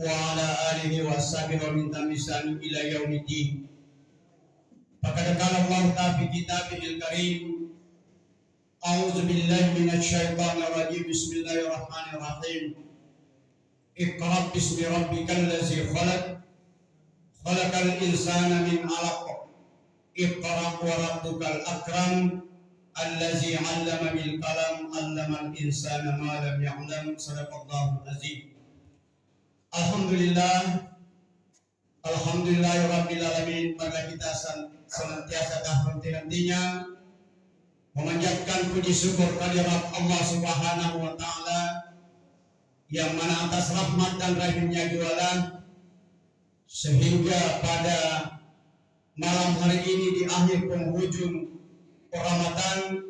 wa ala alihi wa sahbihi wa min tamisan ila yaumiddin. Faqad qala Allah ta'ala fi kitabihil karim, a'udzu billahi minasy syaithanir rajim, bismillahirrahmanirrahim. Iqra bismi rabbikal ladzi khalaq, khalaqal insana min 'alaq. Iqra wa rabbukal akram, allazi 'allama bil qalam, 'allamal insana ma lam ya'lam. Shadaqallahul azim. Alhamdulillahirabbil alamin. Maka kita senantiasa dan henti-hentinya memanjatkan puji syukur kehadirat Allah Subhanahu wa taala, yang mana atas rahmat dan rahimnya jualan sehingga pada malam hari ini di akhir penghujung Ramadan,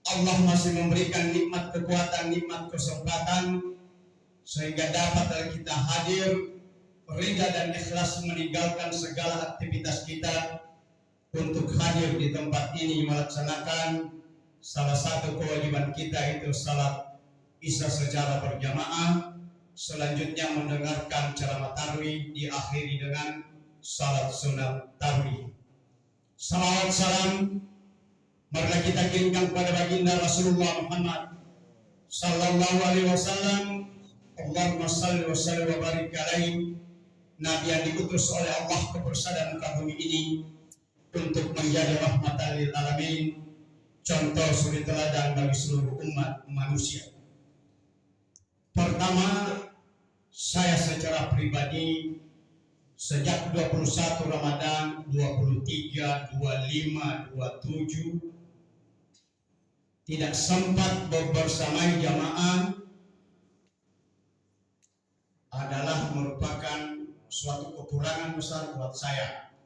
Allah masih memberikan nikmat kekuatan, nikmat kesempatan sehingga dapat kita hadir, ridha dan ikhlas meninggalkan segala aktivitas kita untuk hadir di tempat ini melaksanakan salah satu kewajiban kita, itu salat Isya secara berjamaah. Selanjutnya mendengarkan ceramah tarawih, diakhiri dengan salat sunat tarawih. Salawat salam marilah kita kirimkan kepada baginda Rasulullah Muhammad sallallahu alaihi wasallam. Allahumma shalli wa sallim wa barik alaihi, nabi yang diutus oleh Allah ke persada muka bumi ini untuk menjadi rahmatan lil alamin, contoh suri teladan bagi seluruh umat manusia. Pertama, saya secara pribadi sejak 21 Ramadan 23, 25, 27 tidak sempat bersamai jamaah adalah merupakan suatu kekurangan besar buat saya.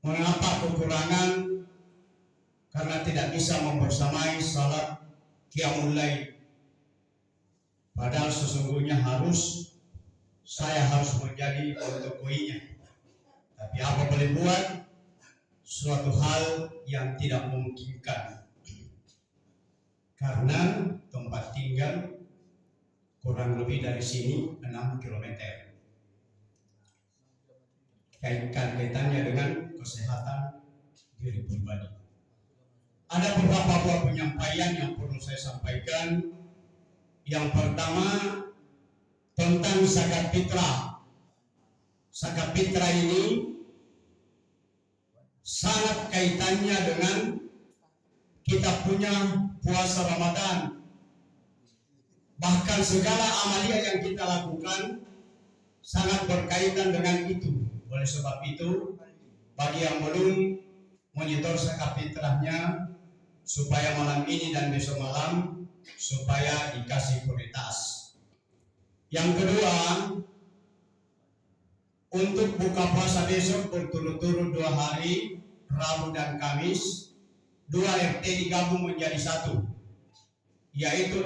Mengapa kekurangan? Karena tidak bisa membersamai salat qiyamul lail. Padahal sesungguhnya saya harus menjadi pengetahuinya. Tapi apa boleh buat? Suatu hal yang tidak memungkinkan. Karena tempat tinggal kurang lebih dari sini 6 km. Kaitannya dengan kesehatan diri pribadi. Ada beberapa buah penyampaian yang perlu saya sampaikan. Yang pertama tentang zakat fitrah. Zakat fitrah ini sangat kaitannya dengan kita punya puasa Ramadan. Bahkan segala amalia yang kita lakukan sangat berkaitan dengan itu. Oleh sebab itu, bagi yang belum menyetor zakat fitrahnya, supaya malam ini dan besok malam supaya dikasih prioritas. Yang kedua, untuk buka puasa besok berturut-turut 2 hari, Rabu dan Kamis, 2 RT digabung menjadi 1, yaitu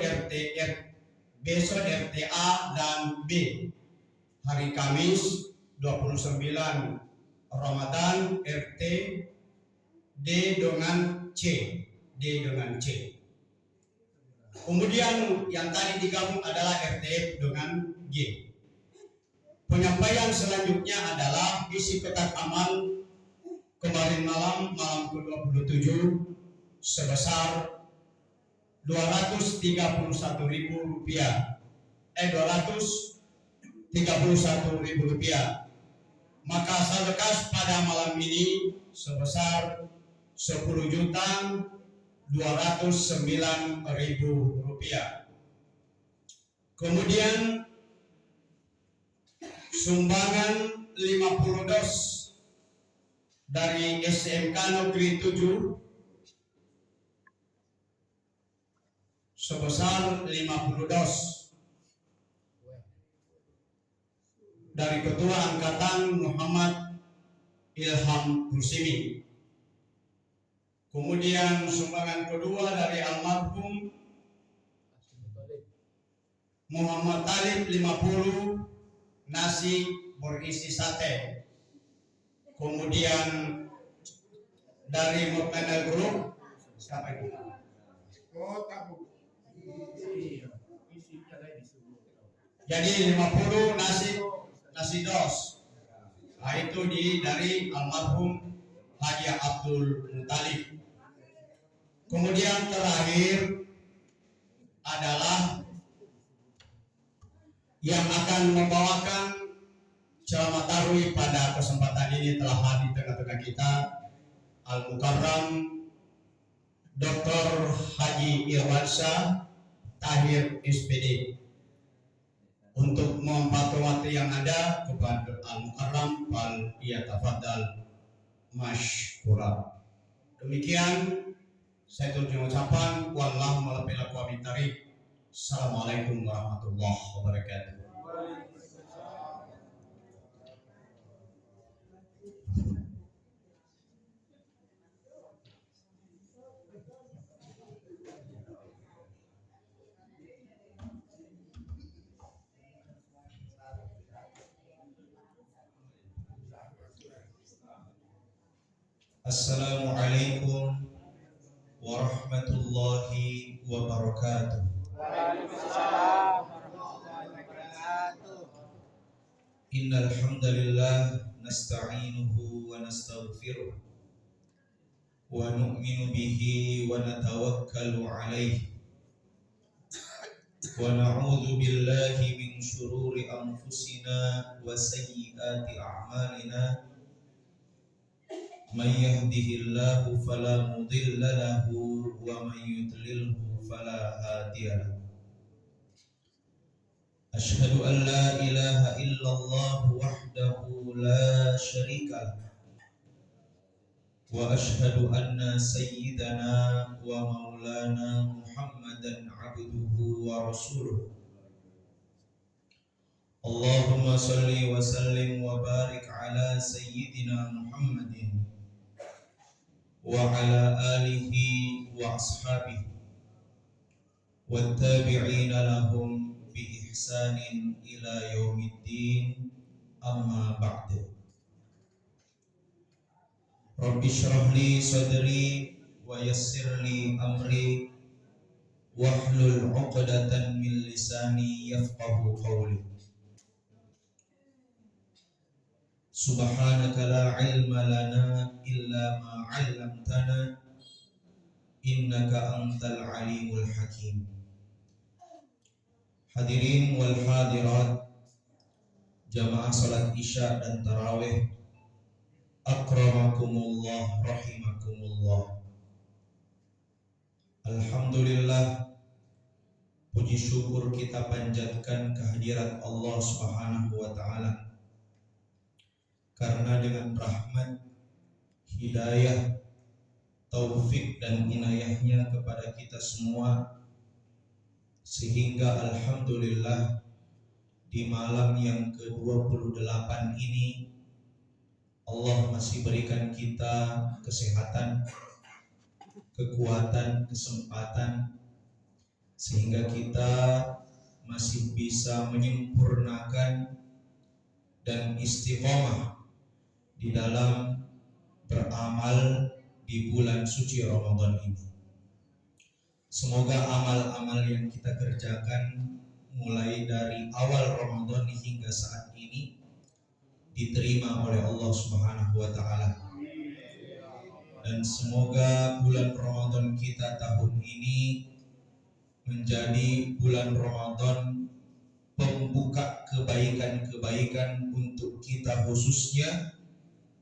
besok RT A dan B. Hari Kamis 29 Ramadan RT D dengan C. Kemudian yang tadi digabung adalah RT dengan G. Penyampaian selanjutnya adalah isi kotak amal kemarin malam ke-27 sebesar Rp231.000. Rp231.000. Maka sedekah pada malam ini sebesar Rp10.209.000. Kemudian sumbangan 50 dos dari SMK Negeri 7 sebesar 50 dos dari Ketua Angkatan Muhammad Ilham Rusimi. Kemudian sumbangan kedua dari almarhum Muhammad Talib 50 nasi berisi sate. Kemudian dari Mukminal Group siapa itu? Jadi 50 nasi dos. Nah, itu dari almarhum Haji Abdul Muthalib. Kemudian terakhir adalah yang akan membawakan ceramah tarwih pada kesempatan ini telah hadir di tengah-tengah kita Al-Mukarram Dr. Haji Irwansyah Tahir SPD. Untuk memfatwa yang ada kepada Al-Mukarram fal yatafadhal mashkura. Demikian saya tutup ucapan wallahu malapil aqwamit thariq. Assalamualaikum warahmatullahi wabarakatuh. Assalamualaikum warahmatullahi wabarakatuh. Waalaikumsalam warahmatullahi wabarakatuh. Innal hamdalillah nasta'inuhu wa nastaghfiruh wa nu'minu bihi wa natawakkalu 'alaihi wa na'udzu billahi min shururi anfusina wa sayyiati a'malina. Man yahdihillahu fala mudilla lahu wa man yudlilhu fala hadiya lahu. Asyhadu an la ilaha illallah wahdahu la syarika lahu wa asyhadu anna sayyidana wa maulana Muhammadan abduhu wa rasuluh. Allahumma salli wa sallim wa barik ala sayyidina Muhammadin wa ala alihi wa ashabihi wattabi'ina lahum bi ihsanin ila yaumiddin, amma ba'du. Rabbi shrah li sadri wa yassir li amri wahlul 'uqdatan min lisani yafqahu qawli. Subhanaka la ilma lana illa ma 'allamtana innaka antal alimul hakim. Hadirin wal hadirat jamaah salat isya dan tarawih, akramakumullah rahimakumullah. Alhamdulillah, puji syukur kita panjatkan kehadirat Allah Subhanahu wa taala, karena dengan rahmat, hidayah, taufik dan inayahnya kepada kita semua, sehingga alhamdulillah di malam yang ke-28 ini Allah masih berikan kita kesehatan, kekuatan, kesempatan, sehingga kita masih bisa menyempurnakan dan istiqomah di dalam beramal di bulan suci Ramadan ini. Semoga amal-amal yang kita kerjakan mulai dari awal Ramadan hingga saat ini diterima oleh Allah Subhanahu wa taala. Dan semoga bulan Ramadan kita tahun ini menjadi bulan Ramadan pembuka kebaikan-kebaikan untuk kita khususnya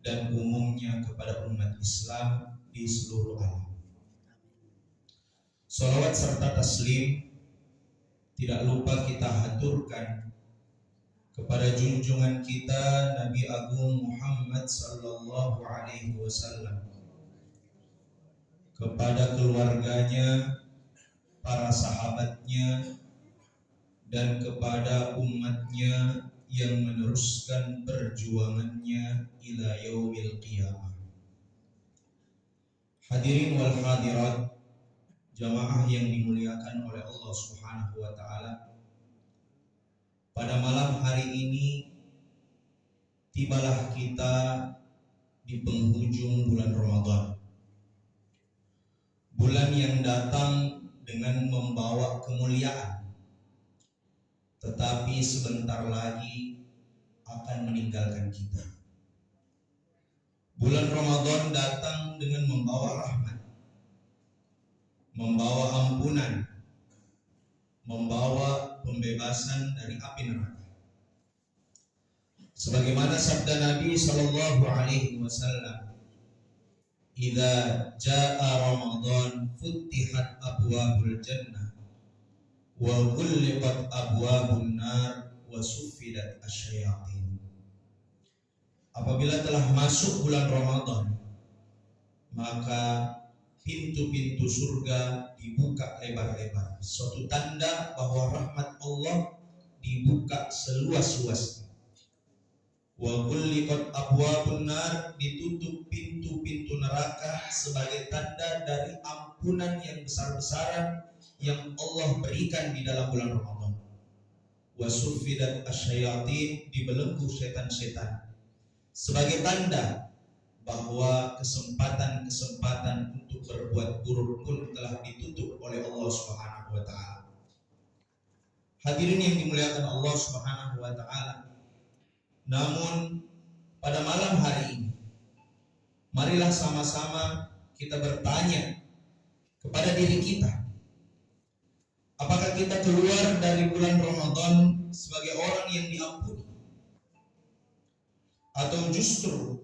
dan umumnya kepada umat Islam di seluruh alam. Salawat serta taslim tidak lupa kita haturkan kepada junjungan kita Nabi Agung Muhammad sallallahu alaihi wasallam, kepada keluarganya, para sahabatnya, dan kepada umatnya yang meneruskan perjuangannya ila yaumil qiyamah. Hadirin wal hadirat, jamaah yang dimuliakan oleh Allah Subhanahu wa taala, pada malam hari ini tibalah kita di penghujung bulan Ramadan. Bulan yang datang dengan membawa kemuliaan, tetapi sebentar lagi akan meninggalkan kita. Bulan Ramadan datang dengan membawa rahmat, membawa ampunan, membawa pembebasan dari api neraka. Sebagaimana sabda Nabi sallallahu alaihi wasallam, "Idza jaa Ramadan futtihat abwabul jannah wa ghulliqat abwabun nar wa suffidat asyayatin." Apabila telah masuk bulan Ramadan, maka pintu-pintu surga dibuka lebar-lebar. Suatu tanda bahwa rahmat Allah dibuka seluas-luasnya. Wa ghulliqat abwabun nar, ditutup pintu-pintu neraka sebagai tanda dari ampunan yang besar-besaran yang Allah berikan di dalam bulan Ramadan. Wa suffidat asyayatin, dibelenggu setan-setan sebagai tanda bahwa kesempatan-kesempatan untuk berbuat buruk pun telah ditutup oleh Allah Subhanahu wa taala. Hadirin yang dimuliakan Allah Subhanahu wa taala, namun pada malam hari ini marilah sama-sama kita bertanya kepada diri kita, apakah kita keluar dari bulan Ramadan sebagai orang yang diampuni, atau justru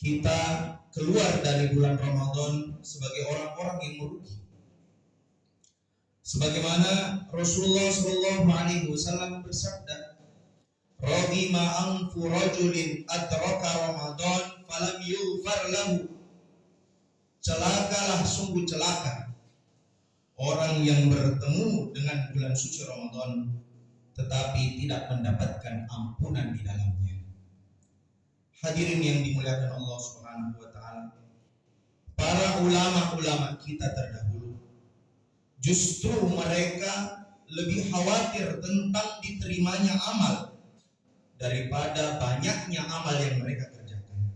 kita keluar dari bulan Ramadan sebagai orang-orang yang merugi? Sebagaimana Rasulullah sallallahu alaihi wasallam bersabda, "Raghima anfu rajulin adraka Ramadan falam yughfar lahu." Celakalah, sungguh celaka orang yang bertemu dengan bulan suci Ramadan tetapi tidak mendapatkan ampunan di dalamnya. Hadirin yang dimuliakan Allah Subhanahu wa taala, para ulama-ulama kita terdahulu justru mereka lebih khawatir tentang diterimanya amal daripada banyaknya amal yang mereka kerjakan.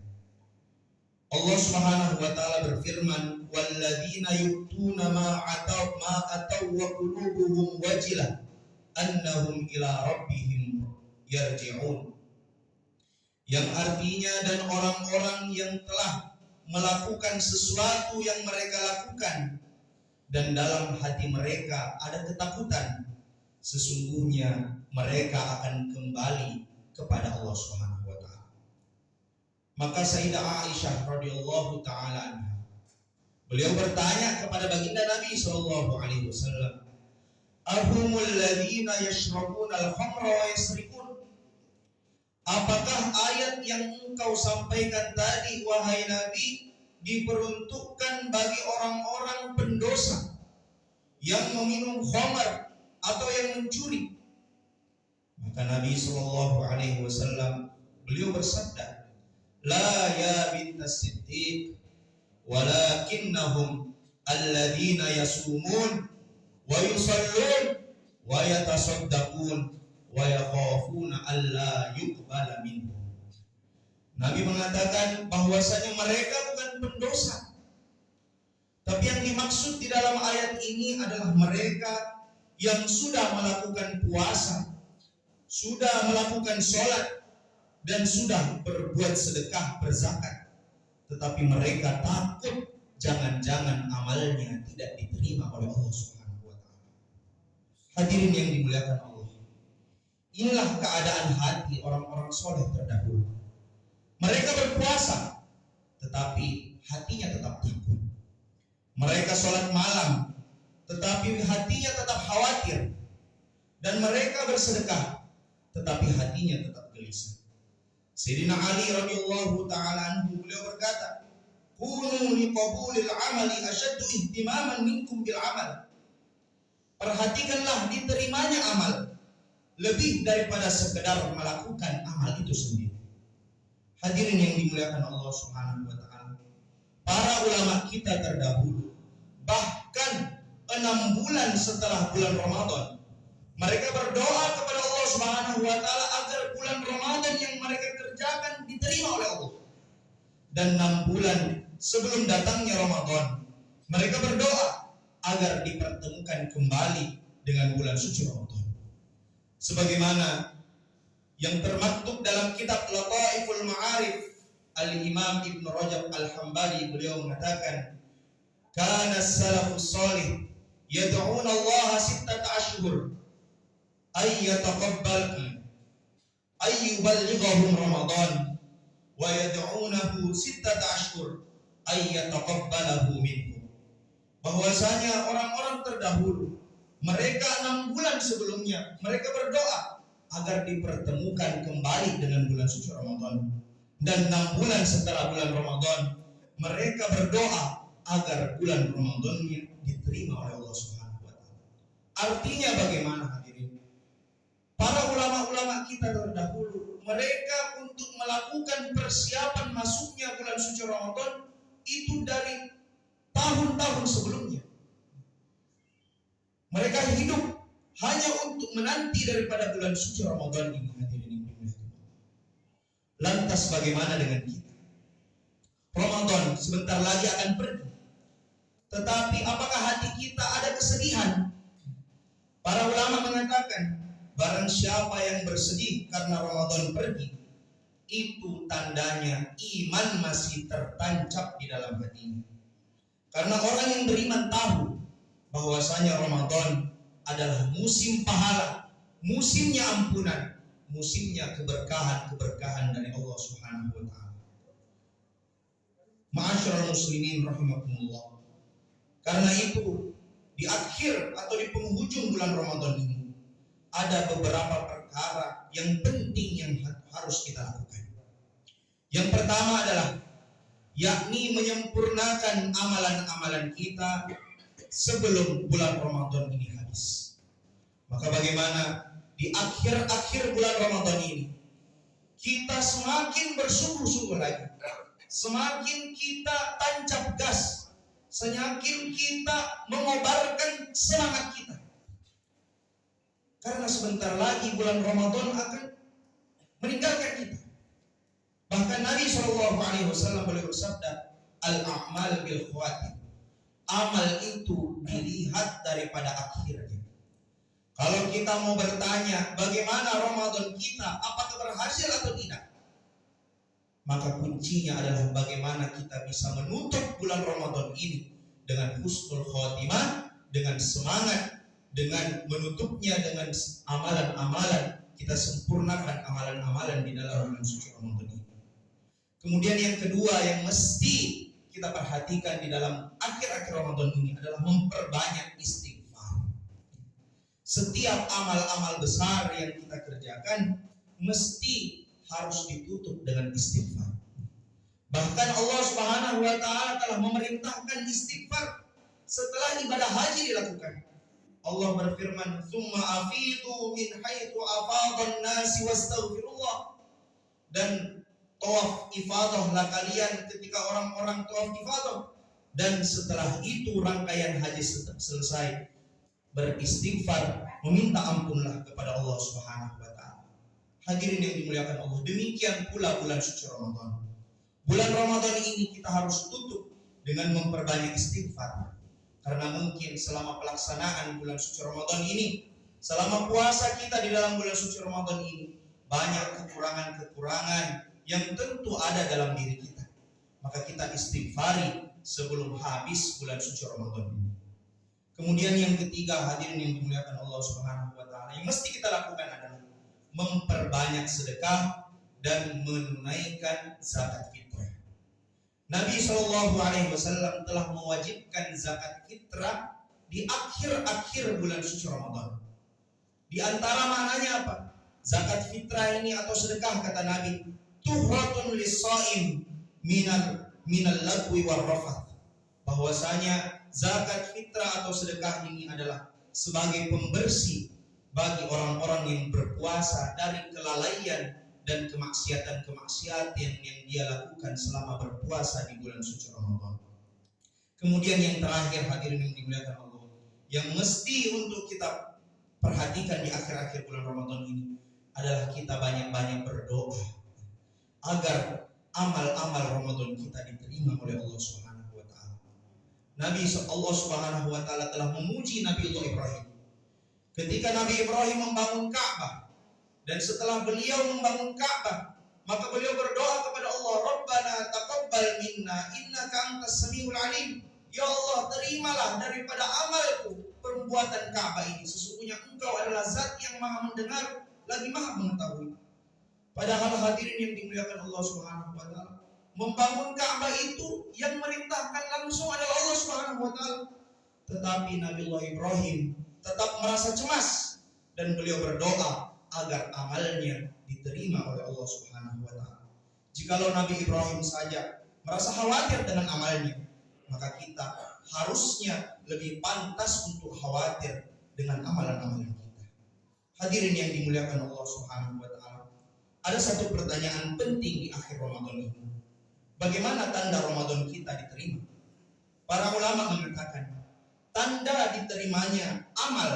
Allah Subhanahu wa taala berfirman, "Walladzina yu'tuna ma ataw wa qulubuhum wajilah annahum ila rabbihim yarji'un." Yang artinya, dan orang-orang yang telah melakukan sesuatu yang mereka lakukan dan dalam hati mereka ada ketakutan, sesungguhnya mereka akan kembali kepada Allah Subhanahu wa taala. Maka Sayyidah Aisyah radhiyallahu taala anha, beliau bertanya kepada baginda Nabi sallallahu alaihi wasallam, "Ahumul ladzina yashrabuna al-khamra wa yasrikun?" Apakah ayat yang engkau sampaikan tadi, wahai Nabi, diperuntukkan bagi orang-orang pendosa yang meminum khamar atau yang mencuri? Maka Nabi sallallahu alaihi wasallam beliau bersabda, "La ya bintas Siddiq, walakinnahum alladzina yasumun wa yusallun wa yatasaddaqun wa yakhafuna alla yuqbala minhum." Nabi mengatakan bahwasanya mereka bukan pendosa, tapi yang dimaksud di dalam ayat ini adalah mereka yang sudah melakukan puasa, sudah melakukan sholat, dan sudah berbuat sedekah, berzakat, tetapi mereka takut jangan-jangan amalnya tidak diterima oleh Allah Subhanahu wa taala. Hadirin yang dimuliakan Allah, inilah keadaan hati orang-orang soleh terdahulu. Mereka berpuasa, tetapi hatinya tetap takut. Mereka sholat malam, tetapi hatinya tetap khawatir. Dan mereka bersedekah, tetapi hatinya tetap gelisah. Sayyidina Ali radhiyallahu ta'ala anhu, beliau berkata, "Kunu liqabulil amali asyaddu ihtimaman minkum bil amal." Perhatikanlah diterimanya amal lebih daripada sekedar melakukan amal itu sendiri. Hadirin yang dimuliakan Allah Subhanahu wa taala, para ulama kita terdahulu bahkan 6 bulan setelah bulan Ramadan mereka berdoa kepada Allah Subhanahu wa taala agar bulan Ramadan yang mereka kerjakan diterima oleh Allah. Dan 6 bulan sebelum datangnya Ramadan mereka berdoa agar dipertemukan kembali dengan bulan suci Ramadan. Sebagaimana yang termaktub dalam kitab Lataiful Ma'arif Al-Imam Ibn Rajab Al-Hambali, beliau mengatakan, kana salafus salih yad'una Allah sittata ashhur ay yataqabbal ay yuballighahum Ramadan wa yad'unahu sittata ashhur ay yataqabbalahu minhum. Bahwasanya orang-orang terdahulu, mereka 6 bulan sebelumnya mereka berdoa agar dipertemukan kembali dengan bulan suci Ramadan, dan 6 bulan setelah bulan Ramadan mereka berdoa agar bulan Ramadannya diterima oleh Allah Subhanahu wa taala. Artinya bagaimana hadirin? Para ulama-ulama kita terdahulu, mereka untuk melakukan persiapan masuknya bulan suci Ramadan itu dari tahun-tahun sebelumnya. Mereka hidup hanya untuk menanti daripada bulan suci Ramadan ini, hadirin. Lantas bagaimana dengan kita? Ramadan sebentar lagi akan pergi. Tetapi apakah hati kita ada kesedihan? Para ulama mengatakan, barang siapa yang bersedih karena Ramadan pergi, itu tandanya iman masih tertancap di dalam hatinya. Karena orang yang beriman tahu bahwasanya Ramadan adalah musim pahala, musimnya ampunan, musimnya keberkahan dari Allah Subhanahu wa taala. Ma'asyiral muslimin rahimakumullah. Karena itu di akhir atau di penghujung bulan Ramadan ini ada beberapa perkara yang penting yang harus kita lakukan. Yang pertama adalah yakni menyempurnakan amalan-amalan kita sebelum bulan Ramadan ini habis. Maka bagaimana di akhir-akhir bulan Ramadan ini kita semakin bersungguh-sungguh lagi, semakin kita tancap gas, semakin kita mengobarkan semangat kita. Karena sebentar lagi bulan Ramadan akan meninggalkan kita. Bahkan Nabi SAW beliau bersabda, al-a'mal bil khawatim. Amal itu dilihat daripada akhirnya. Kalau kita mau bertanya bagaimana Ramadan kita, apakah berhasil atau tidak, maka kuncinya adalah bagaimana kita bisa menutup bulan Ramadan ini dengan husnul khotimah, dengan semangat, dengan menutupnya dengan amalan-amalan. Kita sempurnakan amalan-amalan di dalam bulan suci Ramadan ini. Kemudian yang kedua yang mesti kita perhatikan di dalam akhir-akhir Ramadan ini adalah memperbanyak istighfar. Setiap amal-amal besar yang kita kerjakan mesti harus ditutup dengan istighfar. Bahkan Allah Subhanahu wa taala telah memerintahkan istighfar setelah ibadah haji dilakukan. Allah berfirman, "Tsumma afidu min haitsu afadhan nasi wastaghfirullah." Dan tawaf ifadahlah kalian ketika orang-orang tawaf ifadah, dan setelah itu rangkaian haji selesai, beristighfar, meminta ampunlah kepada Allah Subhanahu wa taala. Hadirin yang dimuliakan Allah, demikian pula bulan suci Ramadan. Bulan Ramadan ini kita harus tutup dengan memperbanyak istighfar. Karena mungkin selama pelaksanaan bulan suci Ramadan ini, selama puasa kita di dalam bulan suci Ramadan ini, banyak kekurangan-kekurangan yang tentu ada dalam diri kita. Maka kita istighfari sebelum habis bulan suci Ramadan ini. Kemudian yang ketiga, hadirin yang dimuliakan Allah Subhanahu wa taala, yang mesti kita lakukan adalah memperbanyak sedekah dan menunaikan zakat fitrah. Nabi SAW telah mewajibkan zakat fitrah di akhir-akhir bulan suci Ramadan. Di antara maknanya apa? Zakat fitrah ini atau sedekah, kata Nabi, tuhratun lis-shaim minal lagwi war rafath. Bahwasanya zakat fitrah atau sedekah ini adalah sebagai pembersih bagi orang-orang yang berpuasa dari kelalaian dan kemaksiatan yang dia lakukan selama berpuasa di bulan suci Ramadan. Kemudian yang terakhir, hadirin yang dimuliakan Allah, yang mesti untuk kita perhatikan di akhir-akhir bulan Ramadan ini adalah kita banyak-banyak berdoa agar amal-amal Ramadan kita diterima oleh Allah Subhanahu wa taala. Allah Subhanahu wa taala telah memuji Nabi Allah Ibrahim Ketika Nabi Ibrahim membangun Ka'bah, dan setelah beliau membangun Ka'bah, maka beliau berdoa kepada Allah, Rabbana taqabbal minna innaka antas samiul alim. Ya Allah, terimalah daripada amalku perbuatan Ka'bah ini. Sesungguhnya Engkau adalah zat yang maha mendengar lagi maha mengetahui. Padahal hadirin yang dimuliakan Allah Subhanahu wa taala, membangun Ka'bah itu yang merintahkan langsung adalah Allah Subhanahu wa taala. Tetapi Nabiullah Ibrahim tetap merasa cemas dan beliau berdoa agar amalnya diterima oleh Allah Subhanahu wa taala. Jikalau Nabi Ibrahim saja merasa khawatir dengan amalnya, maka kita harusnya lebih pantas untuk khawatir dengan amalan-amalan kita. Hadirin yang dimuliakan Allah Subhanahu wa taala, ada satu pertanyaan penting di akhir Ramadan ini. Bagaimana tanda Ramadan kita diterima? Para ulama mengatakan tanda diterimanya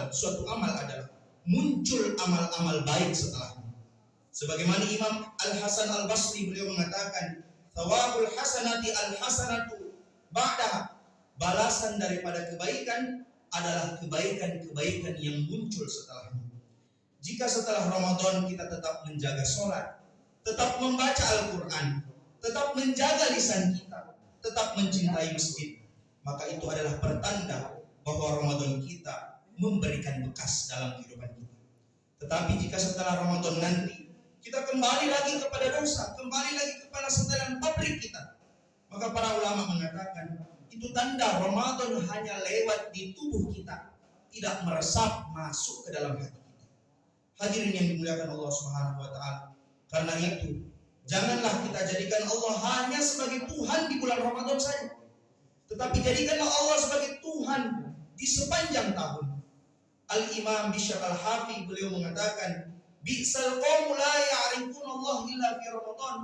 suatu amal adalah muncul amal-amal baik setelahnya. Sebagaimana Imam Al-Hasan Al-Basri beliau mengatakan, thawabul hasanati al-hasanatu ba'daha. Balasan daripada kebaikan adalah kebaikan-kebaikan yang muncul setelahnya. Jika setelah Ramadan kita tetap menjaga sholat, tetap membaca Al-Quran, tetap menjaga lisan kita, tetap mencintai masjid, maka itu adalah pertanda bahwa Ramadan kita memberikan bekas dalam kehidupan kita. Tetapi jika setelah Ramadan nanti kita kembali lagi kepada dosa, kembali lagi kepada setelan pabrik kita, maka para ulama mengatakan itu tanda Ramadan hanya lewat di tubuh kita, tidak meresap masuk ke dalam hati kita. Hadirin yang dimuliakan Allah Subhanahu wa taala, karena itu janganlah kita jadikan Allah hanya sebagai Tuhan di bulan Ramadan saja, tetapi jadikanlah Allah sebagai Tuhan di sepanjang tahun. Al-Imam Bishr Al-Hafi beliau mengatakan, bi'sal qawmu la ya'rifun Allah illa fi Ramadan.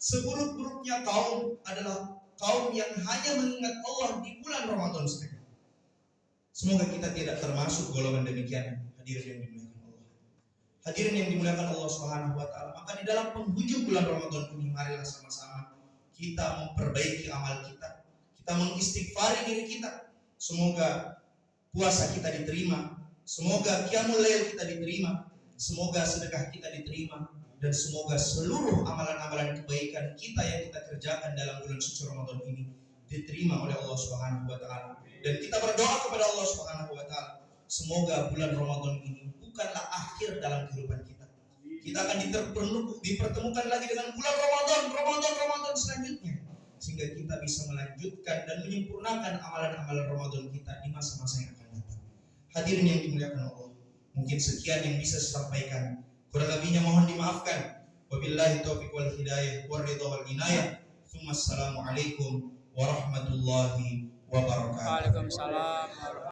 Seburuk-buruknya kaum adalah kaum yang hanya mengingat Allah di bulan Ramadan saja. Semoga kita tidak termasuk golongan demikian. Hadirin yang dimuliakan Allah. Hadirin yang dimuliakan Allah Subhanahu wa taala, maka di dalam penghujung bulan Ramadan ini marilah sama-sama kita memperbaiki amal kita. Kita mengistighfari diri kita. Semoga puasa kita diterima, semoga qiyamul lail kita diterima, semoga sedekah kita diterima, dan semoga seluruh amalan-amalan kebaikan kita yang kita kerjakan dalam bulan suci Ramadan ini diterima oleh Allah Subhanahu wa taala. Dan kita berdoa kepada Allah Subhanahu wa taala, semoga bulan Ramadan ini bukanlah akhir dalam kehidupan kita. Kita akan dipertemukan lagi dengan bulan Ramadan selanjutnya, sehingga kita bisa melanjutkan dan menyempurnakan amalan-amalan Ramadan kita di masa-masa yang akan datang. Hadirin yang dimuliakan Allah, mungkin sekian yang bisa saya sampaikan. Kurang lebihnya mohon dimaafkan. Wabillahi taufiq wal hidayah wal ridha wal inayah. Assalamualaikum warahmatullahi wabarakatuh. Waalaikumsalam.